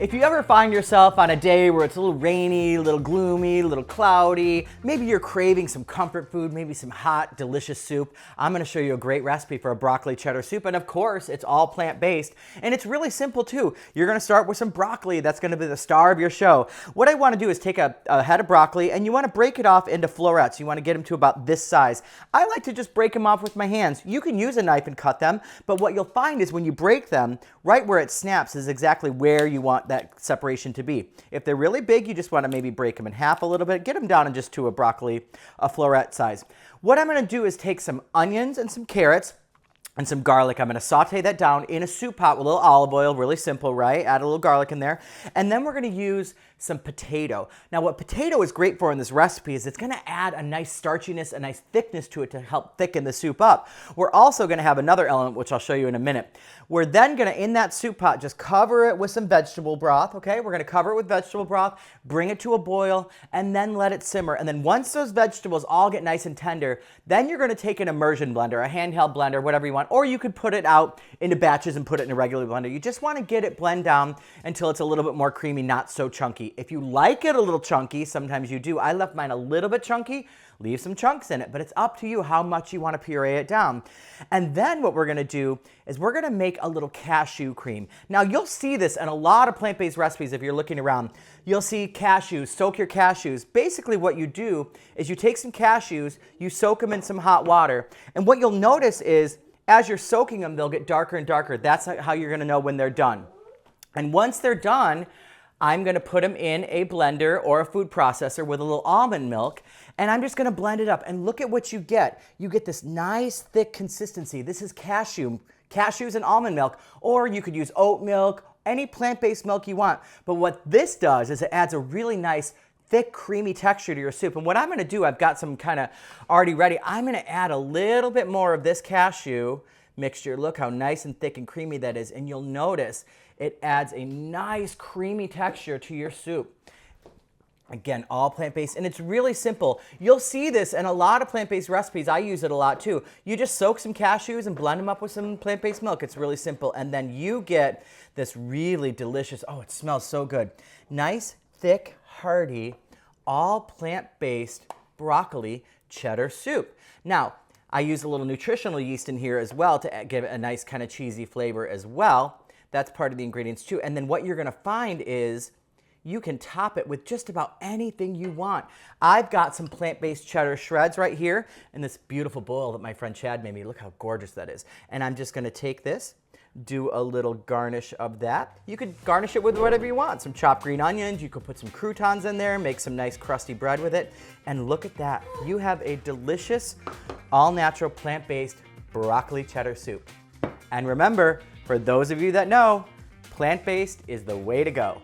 If you ever find yourself on a day where it's a little rainy, a little gloomy, a little cloudy, maybe you're craving some comfort food, maybe some hot, delicious soup, I'm gonna show you a great recipe for a broccoli cheddar soup. And of course, it's all plant-based. And it's really simple too. You're gonna start with some broccoli. That's gonna be the star of your show. What I wanna do is take a head of broccoli and you wanna break it off into florets. You wanna get them to about this size. I like to just break them off with my hands. You can use a knife and cut them, but what you'll find is when you break them, right where it snaps is exactly where you want that separation to be. If they're really big, you just want to maybe break them in half a little bit, get them down in just to a floret size. What I'm going to do is take some onions and some carrots and some garlic. I'm going to saute that down in a soup pot with a little olive oil, really simple, right? Add a little garlic in there. And then we're going to use some potato. Now what potato is great for in this recipe is it's going to add a nice starchiness, a nice thickness to it to help thicken the soup up. We're also going to have another element, which I'll show you in a minute. We're then going to, in that soup pot, just cover it with some vegetable broth, okay? We're going to cover it with vegetable broth, bring it to a boil, and then let it simmer. And then once those vegetables all get nice and tender, then you're going to take an immersion blender, a handheld blender, whatever you want, or you could put it out into batches and put it in a regular blender. You just want to get it blend down until it's a little bit more creamy, not so chunky. If you like it a little chunky, sometimes you do. I left mine a little bit chunky. Leave some chunks in it, but it's up to you how much you want to puree it down. And then what we're going to do is we're going to make a little cashew cream. Now you'll see this in a lot of plant-based recipes if you're looking around. You'll see cashews, soak your cashews. Basically what you do is you take some cashews, you soak them in some hot water, and what you'll notice is as you're soaking them, they'll get darker and darker. That's how you're going to know when they're done. And once they're done, I'm going to put them in a blender or a food processor with a little almond milk, and I'm just going to blend it up. And look at what you get. You get this nice, thick consistency. This is cashews and almond milk, or you could use oat milk, any plant-based milk you want. But what this does is it adds a really nice, thick, creamy texture to your soup. And what I'm going to do, I've got some kind of already ready. I'm going to add a little bit more of this cashew mixture. Look how nice and thick and creamy that is. And you'll notice it adds a nice creamy texture to your soup. Again, all plant-based, and it's really simple. You'll see this in a lot of plant-based recipes. I use it a lot too. You just soak some cashews and blend them up with some plant-based milk. It's really simple. And then you get this really delicious, oh, it smells so good. Nice, thick, hearty, all plant-based broccoli cheddar soup. Now, I use a little nutritional yeast in here as well to give it a nice kind of cheesy flavor as well. That's part of the ingredients too. And then what you're going to find is you can top it with just about anything you want. I've got some plant-based cheddar shreds right here in this beautiful bowl that my friend Chad made me. Look how gorgeous that is. And I'm just going to take this, do a little garnish of that. You could garnish it with whatever you want. Some chopped green onions. You could put some croutons in there, make some nice crusty bread with it. And look at that. You have a delicious, all-natural, plant-based broccoli cheddar soup. And remember, for those of you that know, plant-based is the way to go.